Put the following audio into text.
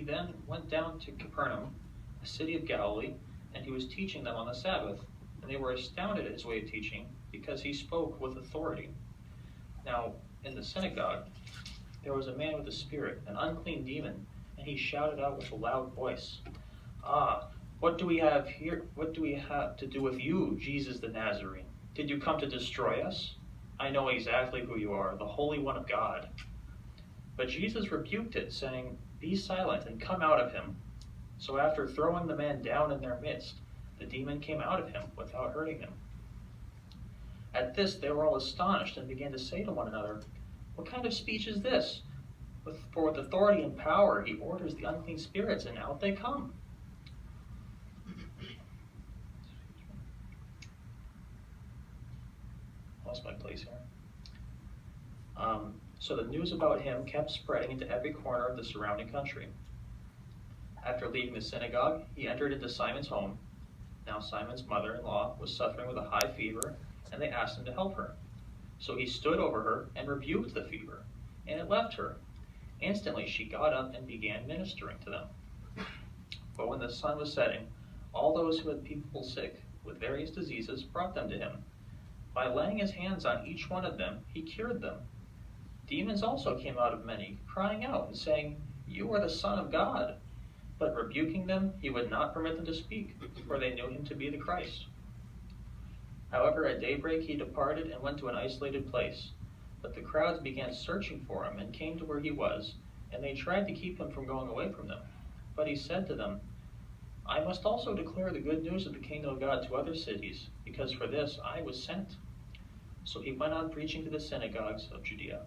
He then went down to Capernaum, a city of Galilee, and he was teaching them on the Sabbath. And they were astounded at his way of teaching, because he spoke with authority. Now, in the synagogue, there was a man with a spirit, an unclean demon, and he shouted out with a loud voice, "Ah, what do we have here? What do we have to do with you, Jesus the Nazarene? Did you come to destroy us? I know exactly who you are, the Holy One of God." But Jesus rebuked it, saying, "Be silent and come out of him." So after throwing the man down in their midst, the demon came out of him without hurting him. At this they were all astonished and began to say to one another, "What kind of speech is this? For with authority and power he orders the unclean spirits, and out they come." Lost my place here. So the news about him kept spreading into every corner of the surrounding country. After leaving the synagogue, he entered into Simon's home. Now Simon's mother-in-law was suffering with a high fever, and they asked him to help her. So he stood over her and rebuked the fever, and it left her. Instantly she got up and began ministering to them. But when the sun was setting, all those who had people sick with various diseases brought them to him. By laying his hands on each one of them, he cured them. Demons also came out of many, crying out and saying, "You are the Son of God." But rebuking them, he would not permit them to speak, for they knew him to be the Christ. However, at daybreak he departed and went to an isolated place. But the crowds began searching for him and came to where he was, and they tried to keep him from going away from them. But he said to them, "I must also declare the good news of the kingdom of God to other cities, because for this I was sent." So he went on preaching to the synagogues of Judea.